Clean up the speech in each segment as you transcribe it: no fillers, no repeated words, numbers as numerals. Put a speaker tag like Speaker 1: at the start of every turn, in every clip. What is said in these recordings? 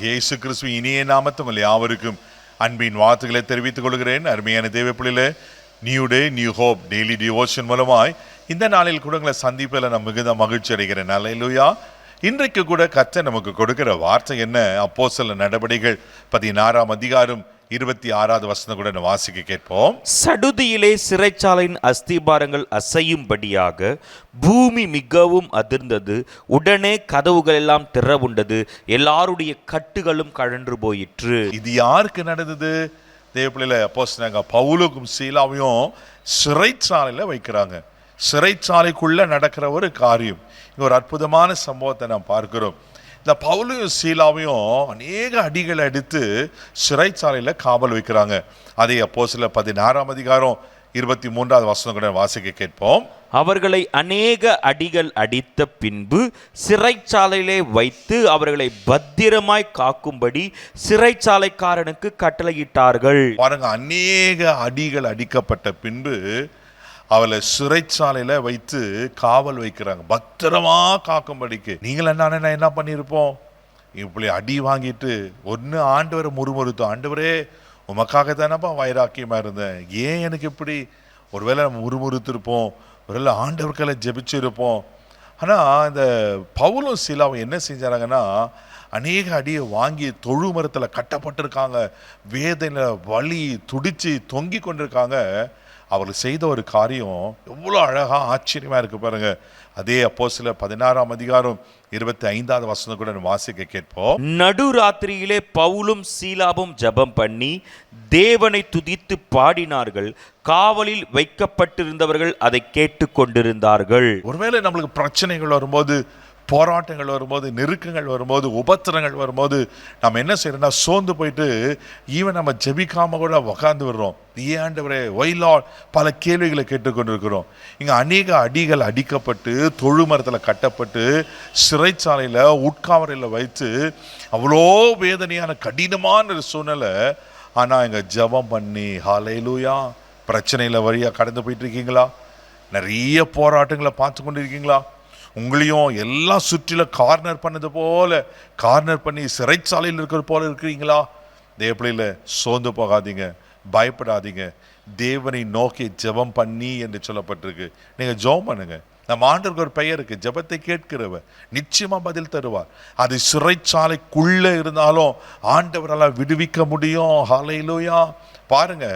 Speaker 1: இயேசு கிறிஸ்து இனிய நாமத்தில் யாவருக்கும் அன்பின் வார்த்தைகளை தெரிவித்துக் கொள்கிறேன். அருமையான தேவ பிள்ளைகளே, new day new hope daily devotion மூலமாய் இந்த நாளில் கூட உங்களை சந்திப்பில் நான் மிகுந்த மகிழ்ச்சி அடைகிறேன். அல்லேலூயா. இன்றைக்கு கூட கர்த்தர் நமக்கு கொடுக்கிற வார்த்தை என்ன? அப்போஸ்தலர் நடபடிகள் 16ஆம் அதிகாரம் 26வது வசனம் கூட வாசிக்க கேட்போம்.
Speaker 2: சடுதியிலே சிறைச்சாலையின் அஸ்திபாரங்கள் அசையும்படியாக பூமி மிகவும் அதிர்ந்தது. உடனே கதவுகள் எல்லாம் திறவுண்டது. எல்லாருடைய கட்டுகளும் கழன்று போயிற்று.
Speaker 1: இது யாருக்கு நடந்தது? தேவப்பிள்ளையில அப்போஸ்தலனாகிய பவுலுக்கும் சீலாவையும் சிறைச்சாலையில வைக்கிறாங்க. சிறைச்சாலைக்குள்ள நடக்கிற ஒரு காரியம். இங்க ஒரு அற்புதமான சம்பவத்தை நாம் பார்க்கிறோம். இந்த பவுலையும் சீலாவையும் அநேக அடிகளை அடித்து சிறைச்சாலையில் காவல் வைக்கிறாங்க. அதை அப்போஸ்தலர் 16ஆம் அதிகாரம் 23வது வசனம் கூட வாசிக்க கேட்போம்.
Speaker 2: அவர்களை அநேக அடிகள் அடித்த பின்பு சிறைச்சாலையிலே வைத்து அவர்களை பத்திரமாய் காக்கும்படி சிறைச்சாலைக்காரனுக்கு கட்டளையிட்டார்கள்.
Speaker 1: பாருங்க, அநேக அடிகள் அடிக்கப்பட்ட பின்பு அவளை சிறைச்சாலையில வைத்து காவல் வைக்கிறாங்க, பத்திரமா காக்கும்படிக்கு. நீங்கள் என்ன பண்ணியிருப்போம்? இப்படி அடி வாங்கிட்டு ஒன்று ஆண்டவரை முறுமுறுத்தோம், ஆண்டவரே உமக்காக தானப்பா வைராக்கியமா இருந்தேன், ஏன் எனக்கு இப்படி? ஒருவேளை நம்ம முறுமுறுத்திருப்போம், ஒருவேளை ஆண்டவர்களை ஜெபிச்சிருப்போம். ஆனால் இந்த பவுலும் சீலாவும் என்ன செஞ்சாங்கன்னா, அநேக அடியை வாங்கி தொழு மரத்தில் கட்டப்பட்டிருக்காங்க, வேதனையில் வலி துடிச்சு தொங்கி கொண்டிருக்காங்க. அவர்கள் செய்த ஒரு காரியம் எவ்வளோ அழகா ஆச்சரியமா இருக்கு பாருங்க. அதே அப்போஸ்தலர் 16ஆம் அதிகாரம் 25வது வசனம் கூட வாசிக்க கேட்போம்.
Speaker 2: நடுராத்திரியிலே பவுலும் சீலாவும் ஜெபம் பண்ணி தேவனை துதித்து பாடினார்கள். காவலில் வைக்கப்பட்டிருந்தவர்கள் அதை கேட்டு கொண்டிருந்தார்கள்.
Speaker 1: ஒருவேளை நம்மளுக்கு பிரச்சனைகள் வரும்போது, போராட்டங்கள் வரும்போது, நெருக்கங்கள் வரும்போது, உபத்திரங்கள் வரும்போது நம்ம என்ன செய்யறோம்னா சோர்ந்து போயிட்டு ஈவன் நம்ம ஜெபிக்காம கூட உக்காந்து விடுறோம். ஏன் ஆண்டவரே, ஒய் லார்ட், பல கேள்விகளை கேட்டுக்கொண்டிருக்கிறோம். இங்கே அநேக அடிகள் அடிக்கப்பட்டு தொழு மரத்தில் கட்டப்பட்டு சிறைச்சாலையில் உட்காவறையில் வைத்து அவ்வளோ வேதனையான கடினமான ஒரு சூழ்நிலை. ஆனால் இங்கே ஜெபம் பண்ணி ஹல்லேலூயா. பிரச்சனையில் வழியாக கடந்து போயிட்டு இருக்கீங்களா? நிறைய போராட்டங்களை பார்த்து கொண்டு இருக்கீங்களா? உங்களையும் எல்லாம் சுற்றில கார்னர் பண்ணது போல கார்னர் பண்ணி சிறைச்சாலையில் இருக்கிறது போல இருக்கிறீங்களா? தேவப்பிள்ளையில சோர்ந்து போகாதீங்க, பயப்படாதீங்க. தேவனை நோக்கி ஜெபம் பண்ணி என்று சொல்லப்பட்டிருக்கு. நீங்கள் ஜெபம் பண்ணுங்க. நம்ம ஆண்டவருக்கு ஒரு பெயர் இருக்கு, ஜெபத்தை கேட்கிறவர் நிச்சயமா பதில் தருவார். அது சிறைச்சாலைக்குள்ள இருந்தாலும் ஆண்டவரால் விடுவிக்க முடியும். ஹல்லேலூயா. பாருங்க,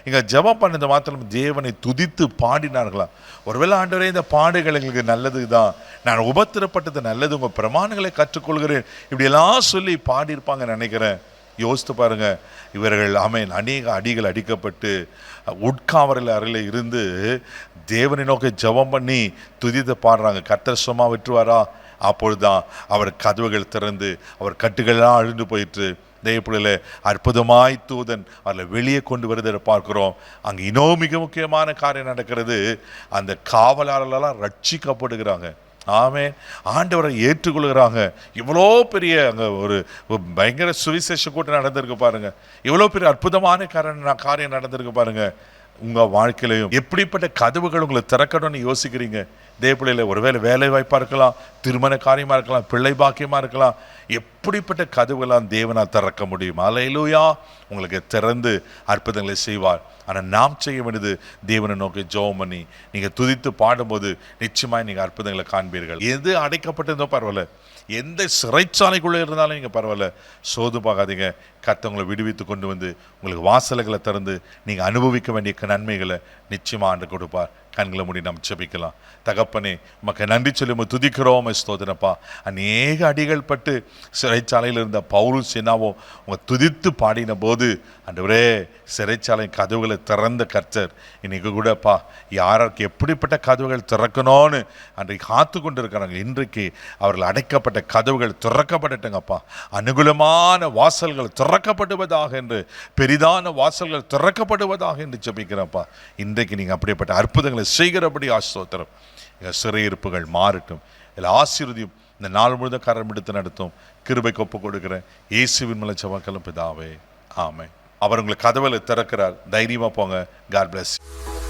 Speaker 1: இங்க ஜெபம் பண்ணது மாத்திரம் தேவனை துதித்து பாடினார்களா. ஒருவேளை ஆண்டவரே, இந்த பாடுகள் எங்களுக்கு நல்லதுதான், நான் உபத்திரப்பட்டது நல்லது, உங்க பிரமாணங்களை கற்றுக்கொள்கிறேன், இப்படி எல்லாம் சொல்லி பாடியிருப்பாங்க நினைக்கிறேன். யோசித்து பாருங்க, இவர்கள் அநேக அடிகள் அடிக்கப்பட்டு உட்காவரில் அறையில் இருந்து தேவனை நோக்கி ஜெபம் பண்ணி துதித்து பாடுறாங்க. கர்த்தர் சும்மா விட்டுருவாரா? அப்பொழுதுதான் அவர் கதவுகள் திறந்து அவர் கட்டுகள்லாம் அழிந்து போயிட்டு தேவப்பிள்ளையில அற்புதமாய் தூதன் அதில் வெளியே கொண்டு வருவதை பார்க்கிறோம். அங்கே இன்னும் மிக முக்கியமான காரியம் நடக்கிறது. அந்த காவலாளர்களெல்லாம் ரட்சிக்கப்படுகிறாங்க. ஆமென். ஆண்டவரை ஏற்றுக்கொள்கிறாங்க. இவ்வளோ பெரிய அங்கே ஒரு பயங்கர சுவிசேஷ கூட்டம் நடந்திருக்கு பாருங்க. இவ்வளோ பெரிய அற்புதமான காரியம் நடந்திருக்கு பாருங்க. உங்கள் வாழ்க்கையிலையும் எப்படிப்பட்ட கதவுகள் உங்களை திறக்கணும்னு யோசிக்கிறீங்க? தேவப்பிள்ளையில ஒருவேளை வேலை வாய்ப்பாக இருக்கலாம், திருமண காரியமாக இருக்கலாம், பிள்ளை பாக்கியமாக இருக்கலாம். எப்படிப்பட்ட கதவுகளாம் தேவனால் திறக்க முடியும். அல்லேலூயா. உங்களுக்கு திறந்து அற்புதங்களை செய்வார். ஆனால் நாம் செய்ய வேண்டியது தேவனை நோக்கி ஜெபம் பண்ணி நீங்கள் துதித்து பாடும்போது நிச்சயமாக நீங்கள் அற்புதங்களை காண்பீர்கள். எது அடைக்கப்பட்டிருந்தோ பரவாயில்ல, எந்த சிறைச்சாலைக்குள்ளே இருந்தாலும் நீங்கள் பரவாயில்ல, சோது பார்க்காதீங்க. கர்த்தர் உங்களை விடுவித்து கொண்டு வந்து உங்களுக்கு வாசல்களை திறந்து நீங்கள் அனுபவிக்க வேண்டிய நன்மைகளை நிச்சயமாக ஆண்டு கொடுப்பார். கண்களை மூடி நாம் ஜெபிக்கலாம். தகப்பனே, உமக்கு நன்றி சொல்லி துதிக்கிறோம், ஸ்தோத்திரப்பா. அநேக அடிகள் பட்டு சிறைச்சாலையில் இருந்த பவுலும் சீலாவும் உங்க துதித்து பாடின போது ஆண்டவரே, சிறைச்சாலை கதவுகளை திறந்த கர்த்தர் இன்னைக்கு கூடப்பா யாருக்கு எப்படிப்பட்ட கதவுகள் திறக்கணும்னு அன்றைக்கு காத்து கொண்டு இருக்கிறாங்க. இன்றைக்கு அவர்கள் அடைக்கப்பட்ட கதவுகள் திறக்கப்பட்டுட்டங்கப்பா. அனுகூலமான வாசல்கள் திறக்கப்படுவதாக என்று, பெரிதான வாசல்கள் திறக்கப்படுவதாக என்று ஜெபிக்கிறப்பா. இன்றைக்கு நீங்கள் அப்படிப்பட்ட அற்புதங்களை செய்கிறபடி ஆசீர்வதிக்கிறோம். எங்கள் சிறையிருப்புகள் மாறட்டும். எல்லா ஆசீர்வதியும் இந்த நாள் முழுதும் கரம் எடுத்து நடத்தும் கிருபைக்கு ஒப்பு கொடுக்கிறேன். இயேசுவின் மூலம் ஜெபம் பிதாவே, ஆமென். அவர் உங்களுக்கு கதவுகளை திறக்கிறார். தைரியமா போங்க. God bless you.